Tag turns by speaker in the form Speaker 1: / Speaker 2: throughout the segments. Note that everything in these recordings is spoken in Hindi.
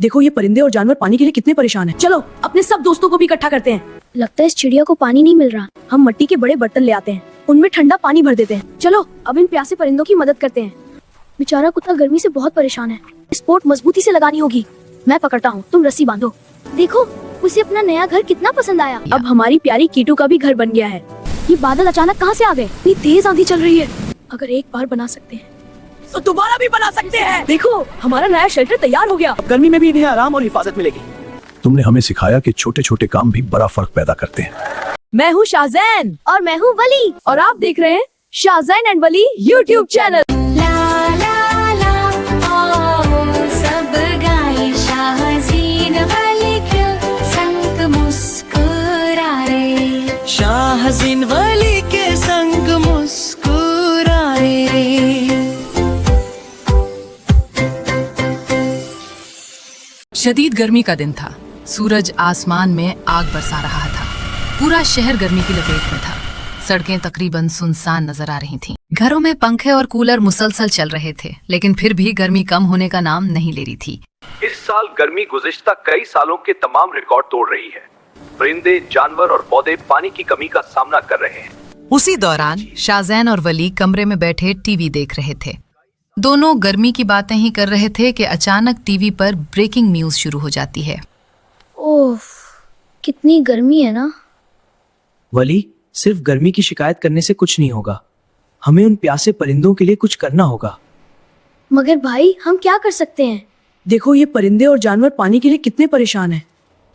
Speaker 1: देखो ये परिंदे और जानवर पानी के लिए कितने परेशान हैं। चलो अपने सब दोस्तों को भी इकट्ठा करते हैं।
Speaker 2: लगता है इस चिड़िया को पानी नहीं मिल रहा।
Speaker 1: हम मिट्टी के बड़े बर्तन ले आते हैं, उनमें ठंडा पानी भर देते हैं। चलो अब इन प्यासे परिंदों की मदद करते हैं।
Speaker 2: बेचारा कुत्ता गर्मी से बहुत परेशान है।
Speaker 1: स्पोर्ट मजबूती से लगानी होगी। मैं पकड़ता हूँ, तुम रस्सी बांधो।
Speaker 2: देखो उसे अपना नया घर कितना पसंद आया।
Speaker 1: अब हमारी प्यारी कीटू का भी घर बन गया है।
Speaker 2: ये बादल अचानक कहाँ से आ गए?
Speaker 1: इतनी तेज आंधी चल रही है। अगर एक बार बना सकते हैं तो दोबारा भी बना सकते हैं। देखो हमारा नया शेल्टर तैयार हो गया। गर्मी में भी इन्हें आराम और हिफाजत मिलेगी।
Speaker 3: तुमने हमें सिखाया कि छोटे छोटे काम भी बड़ा फर्क पैदा करते हैं।
Speaker 1: मैं हूँ शाहजैन
Speaker 2: और मैं हूँ वली
Speaker 1: और आप देख रहे हैं Shahzain and Wali YouTube channel.
Speaker 4: सब गाए शाहज़ीन वली के संग मुस्कुराए, शाहज़ीन वली के संग मुस्कुराए।
Speaker 5: शदीद गर्मी का दिन था। सूरज आसमान में आग बरसा रहा था। पूरा शहर गर्मी की लपेट में था। सड़कें तकरीबन सुनसान नजर आ रही थीं। घरों में पंखे और कूलर मुसलसल चल रहे थे, लेकिन फिर भी गर्मी कम होने का नाम नहीं ले रही थी।
Speaker 3: इस साल गर्मी गुज़िश्ता कई सालों के तमाम रिकॉर्ड तोड़ रही है। परिंदे, जानवर और पौधे पानी की कमी का सामना कर रहे हैं।
Speaker 5: उसी दौरान शाहजैन और वली कमरे में बैठे टीवी देख रहे थे। दोनों गर्मी की बातें ही कर रहे थे कि अचानक टीवी पर ब्रेकिंग न्यूज शुरू हो जाती है।
Speaker 2: ओफ, कितनी गर्मी है ना।
Speaker 1: वली, सिर्फ गर्मी की शिकायत करने से कुछ नहीं होगा। हमें उन प्यासे परिंदों के लिए कुछ करना होगा।
Speaker 2: मगर भाई हम क्या कर सकते हैं?
Speaker 1: देखो ये परिंदे और जानवर पानी के लिए कितने परेशान हैं।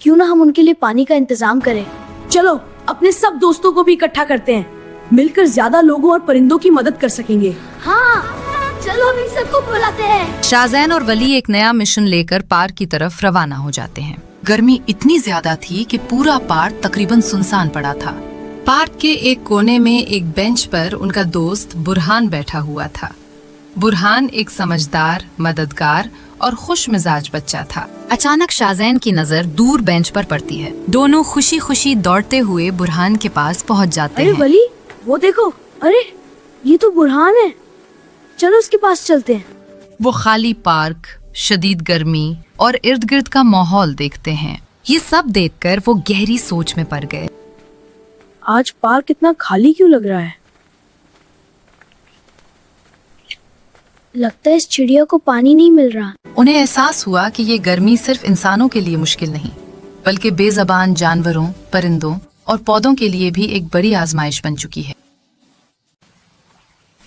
Speaker 2: क्यों ना हम उनके लिए पानी का इंतजाम करें।
Speaker 1: चलो अपने सब दोस्तों को भी इकट्ठा करते हैं। मिलकर ज्यादा लोगों और परिंदों की मदद कर सकेंगे।
Speaker 2: हाँ चलो हम इन सबको बुलाते हैं।
Speaker 5: शाहजैन और वली एक नया मिशन लेकर पार्क की तरफ रवाना हो जाते हैं। गर्मी इतनी ज्यादा थी कि पूरा पार्क तकरीबन सुनसान पड़ा था। पार्क के एक कोने में एक बेंच पर उनका दोस्त बुरहान बैठा हुआ था। बुरहान एक समझदार, मददगार और खुश मिजाज बच्चा था। अचानक शाहजैन की नजर दूर बेंच पर पड़ती है। दोनों खुशी खुशी दौड़ते हुए बुरहान के पास पहुंच जाते
Speaker 2: अरे
Speaker 5: हैं।
Speaker 2: वली, वो देखो, अरे ये तो बुरहान है। चलो उसके पास चलते हैं।
Speaker 5: वो खाली पार्क, शदीद गर्मी और इर्द गिर्द का माहौल देखते हैं। ये सब देखकर वो गहरी सोच में पड़ गए।
Speaker 1: आज पार्क इतना खाली क्यों लग रहा है?
Speaker 2: लगता है इस चिड़िया को पानी नहीं मिल रहा।
Speaker 5: उन्हें एहसास हुआ कि ये गर्मी सिर्फ इंसानों के लिए मुश्किल नहीं, बल्कि बेज़बान जानवरों, परिंदों और पौधों के लिए भी एक बड़ी आजमाइश बन चुकी है।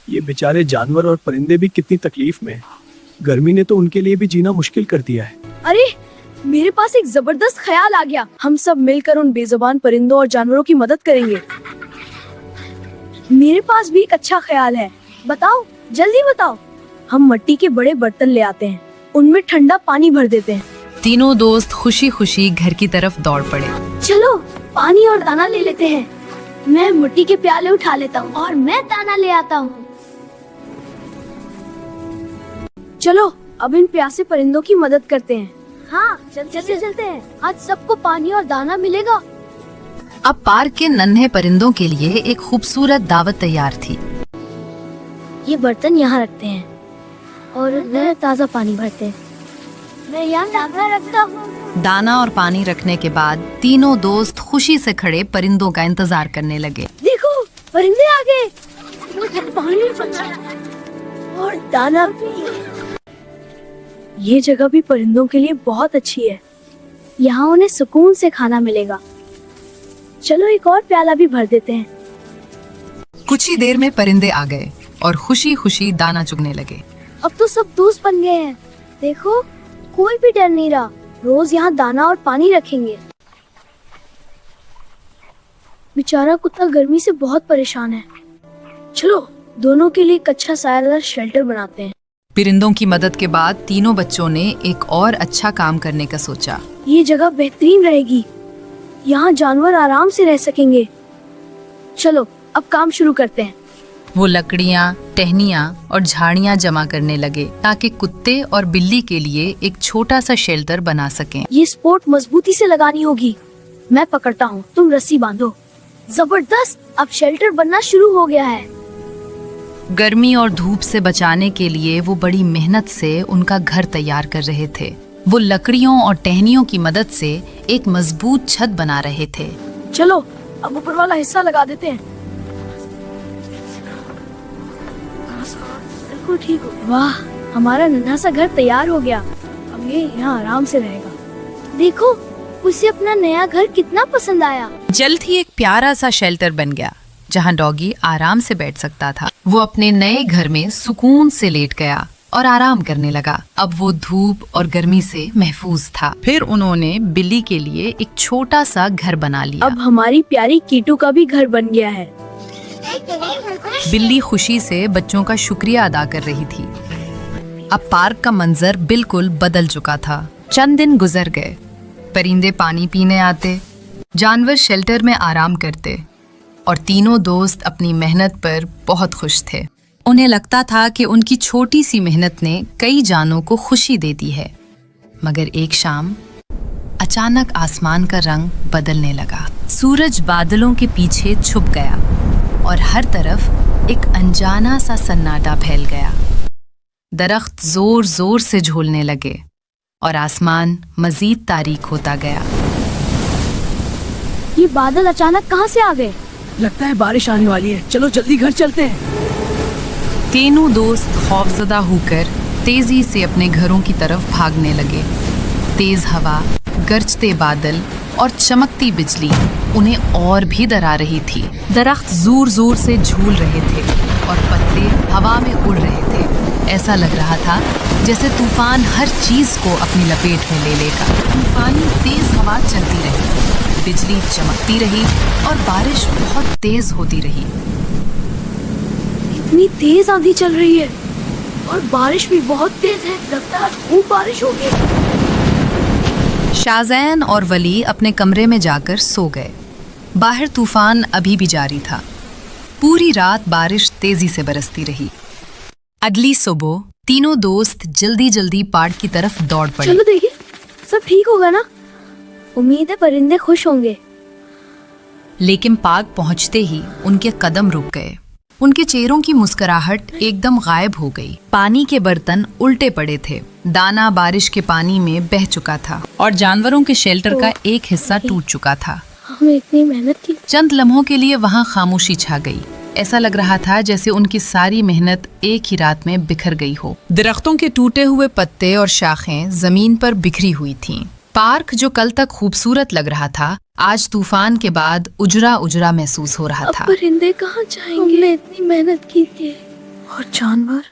Speaker 3: ये बेचारे जानवर और परिंदे भी कितनी तकलीफ में हैं। गर्मी ने तो उनके लिए भी जीना मुश्किल कर दिया है।
Speaker 1: अरे मेरे पास एक जबरदस्त ख्याल आ गया। हम सब मिलकर उन बेजुबान परिंदों और जानवरों की मदद करेंगे। मेरे पास भी एक अच्छा ख्याल है।
Speaker 2: बताओ, जल्दी बताओ।
Speaker 1: हम मिट्टी के बड़े बर्तन ले आते हैं, उनमें ठंडा पानी भर देते हैं।
Speaker 5: तीनों दोस्त खुशी खुशी घर की तरफ दौड़ पड़े।
Speaker 2: चलो पानी और दाना ले लेते हैं। मैं मिट्टी के प्याले उठा लेता हूँ और मैं दाना ले आता हूँ।
Speaker 1: चलो अब इन प्यासे परिंदों की मदद करते हैं।
Speaker 2: हाँ चलते हैं। आज सबको पानी और दाना मिलेगा।
Speaker 5: अब पार्क के नन्हे परिंदों के लिए एक खूबसूरत दावत तैयार थी।
Speaker 2: ये बर्तन यहाँ रखते हैं और नया ताज़ा पानी भरते हैं। मैं यहाँ दाना रखता हूँ।
Speaker 5: दाना और पानी रखने के बाद तीनों दोस्त खुशी से खड़े परिंदों का इंतजार करने लगे।
Speaker 2: देखो परिंदे आ गए। पानी और दाना भी।
Speaker 1: ये जगह भी परिंदों के लिए बहुत अच्छी है।
Speaker 2: यहाँ उन्हें सुकून से खाना मिलेगा। चलो एक और प्याला भी भर देते हैं।
Speaker 5: कुछ ही देर में परिंदे आ गए और खुशी खुशी दाना चुगने लगे।
Speaker 2: अब तो सब दोस्त बन गए हैं। देखो कोई भी डर नहीं रहा। रोज यहाँ दाना और पानी रखेंगे। बेचारा कुत्ता गर्मी से बहुत परेशान है।
Speaker 1: चलो दोनों के लिए एक अच्छा सायादार शेल्टर बनाते हैं।
Speaker 5: परिंदों की मदद के बाद तीनों बच्चों ने एक और अच्छा काम करने का सोचा।
Speaker 1: ये जगह बेहतरीन रहेगी। यहाँ जानवर आराम से रह सकेंगे। चलो अब काम शुरू करते हैं।
Speaker 5: वो लकड़ियाँ, टहनियाँ और झाड़ियाँ जमा करने लगे ताकि कुत्ते और बिल्ली के लिए एक छोटा सा शेल्टर बना सकें।
Speaker 1: ये स्पोर्ट मजबूती से लगानी होगी। मैं पकड़ता हूँ, तुम रस्सी बांधो।
Speaker 2: जबरदस्त, अब शेल्टर बनना शुरू हो गया है।
Speaker 5: गर्मी और धूप से बचाने के लिए वो बड़ी मेहनत से उनका घर तैयार कर रहे थे। वो लकड़ियों और टहनियों की मदद से एक मजबूत छत बना रहे थे।
Speaker 1: चलो अब ऊपर वाला हिस्सा लगा देते हैं। बिल्कुल ठीक हो गया।
Speaker 2: वाह, हमारा नन्हा सा घर तैयार हो गया।
Speaker 1: अब ये यहाँ आराम से रहेगा।
Speaker 2: देखो, उसे अपना नया घर कितना पसंद आया।
Speaker 5: जल्द ही एक प्यारा सा शेल्टर बन गया जहां डॉगी आराम से बैठ सकता था। वो अपने नए घर में सुकून से लेट गया और आराम करने लगा। अब वो धूप और गर्मी से महफूज था। फिर उन्होंने बिल्ली के लिए एक छोटा सा घर बना लिया।
Speaker 1: अब हमारी प्यारी कीटू का भी घर बन गया है।
Speaker 5: बिल्ली खुशी से बच्चों का शुक्रिया अदा कर रही थी। अब पार्क का मंजर बिल्कुल बदल चुका था। चंद दिन गुजर गए। परिंदे पानी पीने आते, जानवर शेल्टर में आराम करते और तीनों दोस्त अपनी मेहनत पर बहुत खुश थे। उन्हें लगता था कि उनकी छोटी सी मेहनत ने कई जानों को खुशी दे दी है। मगर एक शाम अचानक आसमान का रंग बदलने लगा। सूरज बादलों के पीछे छुप गया और हर तरफ एक अनजाना सा सन्नाटा फैल गया। दरख्त जोर जोर से झूलने लगे और आसमान मजीद तारीक होता गया।
Speaker 2: ये बादल अचानक कहाँ से आ गए?
Speaker 1: लगता है बारिश आने वाली है। चलो जल्दी घर चलते हैं।
Speaker 5: तीनों दोस्त खौफजदा होकर तेजी से अपने घरों की तरफ भागने लगे। तेज हवा, गरजते बादल और चमकती बिजली उन्हें और भी डरा रही थी। दरख्त जोर जोर से झूल रहे थे और पत्ते हवा में उड़ रहे थे। ऐसा लग रहा था जैसे तूफान हर चीज को अपनी लपेट में ले लेगा। तूफानी तेज हवा चलती रही, बिजली चमकती रही और बारिश बहुत तेज होती रही।
Speaker 1: इतनी तेज आंधी चल रही है और बारिश भी बहुत तेज है। लगता है खूब बारिश होगी।
Speaker 5: शाहजैन और वली अपने कमरे में जाकर सो गए। बाहर तूफान अभी भी जारी था। पूरी रात बारिश तेजी से बरसती रही। अगली सुबह तीनों दोस्त जल्दी जल्दी पार्क की तरफ दौड़ पड़े।
Speaker 2: चलो देखिए, सब ठीक होगा ना? उम्मीद है परिंदे खुश होंगे।
Speaker 5: लेकिन पार्क पहुंचते ही उनके कदम रुक गए। उनके चेहरों की मुस्कुराहट एकदम गायब हो गई। पानी के बर्तन उल्टे पड़े थे, दाना बारिश के पानी में बह चुका था और जानवरों के शेल्टर का एक हिस्सा टूट चुका था।
Speaker 2: हमने इतनी मेहनत की।
Speaker 5: चंद लम्हों के लिए वहां खामोशी छा गई। ऐसा लग रहा था जैसे उनकी सारी मेहनत एक ही रात में बिखर गई हो। दरख्तों के टूटे हुए पत्ते और शाखें जमीन पर बिखरी हुई थीं। पार्क जो कल तक खूबसूरत लग रहा था, आज तूफान के बाद उजरा उजरा महसूस हो रहा था।
Speaker 2: परिंदे कहाँ जाएंगे? हमने इतनी मेहनत की थी।
Speaker 1: और जानवर?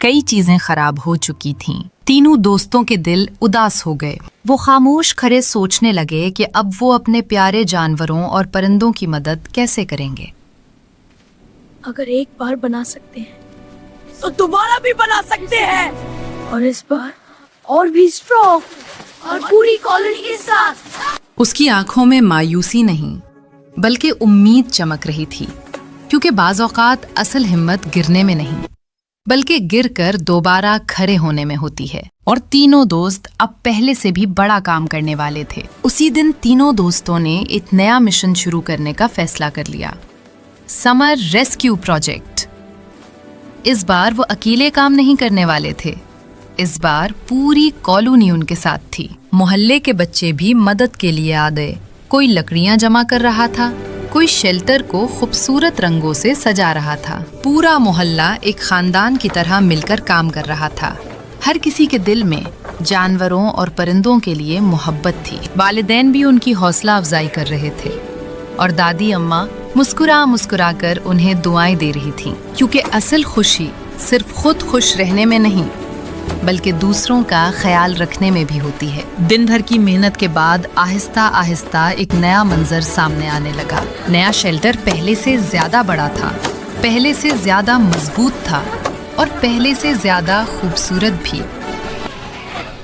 Speaker 5: कई चीजें खराब हो चुकी थीं। तीनों दोस्तों के दिल उदास हो गए। वो खामोश खड़े सोचने लगे कि अब वो अपने प्यारे जानवरों और परिंदों की मदद कैसे करेंगे।
Speaker 1: अगर एक बार बना सकते हैं तो दोबारा भी बना सकते हैं, और इस बार और भी स्ट्रॉन्ग और पूरी कॉलोनी के साथ।
Speaker 5: उसकी आंखों में मायूसी नहीं बल्कि उम्मीद चमक रही थी, क्योंकि बाज़ औक़ात असल हिम्मत गिरने में नहीं बल्कि गिरकर दोबारा खड़े होने में होती है। और तीनों दोस्त अब पहले से भी बड़ा काम करने वाले थे। उसी दिन तीनों दोस्तों ने एक नया मिशन शुरू करने का फैसला कर लिया, समर रेस्क्यू प्रोजेक्ट। इस बार वो अकेले काम नहीं करने वाले थे। इस बार पूरी कॉलोनी उनके साथ थी। मोहल्ले के बच्चे भी मदद के लिए आ गए। कोई लकड़ियां जमा कर रहा था, कोई शेल्टर को खूबसूरत रंगों से सजा रहा था। पूरा मोहल्ला एक खानदान की तरह मिलकर काम कर रहा था। हर किसी के दिल में जानवरों और परिंदों के लिए मोहब्बत थी। वालिदैन भी उनकी हौसला अफजाई कर रहे थे और दादी अम्मा मुस्कुरा मुस्कुरा कर उन्हें दुआएं दे रही थीं, क्योंकि असल खुशी सिर्फ खुद खुश रहने में नहीं बल्कि दूसरों का ख्याल रखने में भी होती है। दिन भर की मेहनत के बाद आहिस्ता आहिस्ता एक नया मंजर सामने आने लगा। नया शेल्टर पहले से ज्यादा बड़ा था, पहले से ज्यादा मजबूत था और पहले से ज्यादा खूबसूरत भी।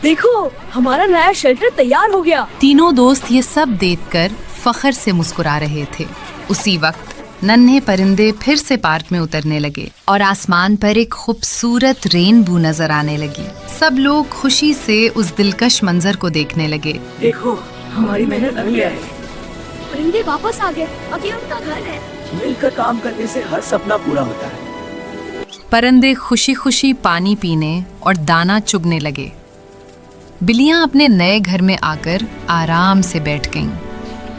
Speaker 1: देखो, हमारा नया शेल्टर तैयार हो गया।
Speaker 5: तीनों दोस्त ये सब देखकर फख्र से मुस्कुरा रहे थे। उसी वक्त नन्हे परिंदे फिर से पार्क में उतरने लगे और आसमान पर एक खूबसूरत रेनबो नजर आने लगी। सब लोग खुशी से उस दिलकश मंजर को देखने लगे।
Speaker 1: देखो, हमारी मेहनत लग गया है।
Speaker 2: परिंदे वापस आ गए। अब ये उनका घर है।
Speaker 1: मिलकर काम करने से हर सपना पूरा होता है।
Speaker 5: परिंदे खुशी खुशी पानी पीने और दाना चुगने लगे। बिल्लियां अपने नए घर में आकर आराम से बैठ गईं।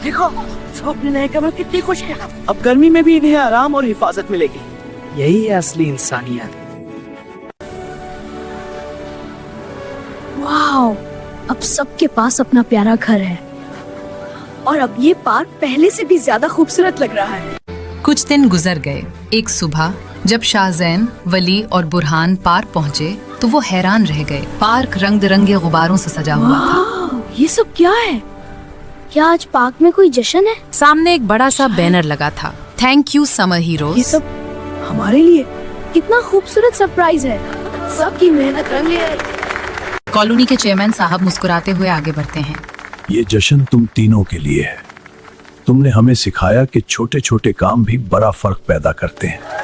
Speaker 6: देखो सब अपने नए कमरे में कितनी खुश हैं। अब गर्मी में भी इन्हें आराम और हिफाजत मिलेगी। यही है असली इंसानियत।
Speaker 1: वाओ, अब सबके पास अपना प्यारा घर है और अब ये पार्क पहले से भी ज्यादा खूबसूरत लग रहा है।
Speaker 5: कुछ दिन गुजर गए। एक सुबह जब शाहजैन, वली और बुरहान पार्क पहुंचे तो वो हैरान रह गए। पार्क रंग बिरंगे गुब्बारों से सजा हुआ था।
Speaker 1: वाओ, ये सब क्या है?
Speaker 2: क्या आज पार्क में कोई जश्न है?
Speaker 5: सामने एक बड़ा सा बैनर लगा था, थैंक यू समर
Speaker 1: ये
Speaker 5: हीरोज।
Speaker 1: सब हमारे लिए कितना खूबसूरत सरप्राइज है। सबकी मेहनत रंग ले आई।
Speaker 5: कॉलोनी के चेयरमैन साहब मुस्कुराते हुए आगे बढ़ते हैं।
Speaker 7: ये जश्न तुम तीनों के लिए है। तुमने हमें सिखाया कि छोटे छोटे काम भी बड़ा फर्क पैदा करते हैं।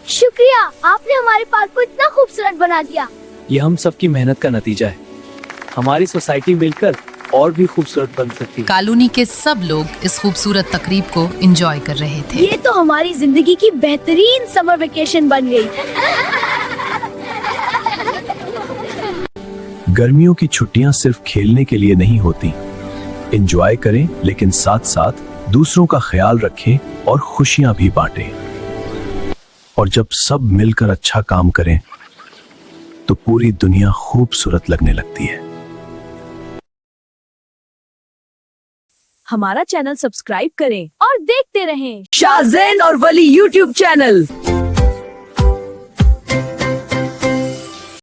Speaker 2: शुक्रिया, आपने हमारे पार्क को इतना खूबसूरत बना दिया।
Speaker 6: ये हम सबकी मेहनत का नतीजा है। हमारी सोसाइटी मिलकर और भी खूबसूरत बन सकती है।
Speaker 5: कॉलोनी के सब लोग इस खूबसूरत तकरीब को एंजॉय कर रहे थे।
Speaker 1: ये तो हमारी जिंदगी की बेहतरीन समर वेकेशन बन गई।
Speaker 7: गर्मियों की छुट्टियां सिर्फ खेलने के लिए नहीं होती। एंजॉय करें, लेकिन साथ साथ दूसरों का ख्याल रखें और खुशियां भी बांटें। और जब सब मिलकर अच्छा काम करें तो पूरी दुनिया खूबसूरत लगने लगती है।
Speaker 1: हमारा चैनल सब्सक्राइब करें और देखते रहें शाहजैन और वली यूट्यूब चैनल।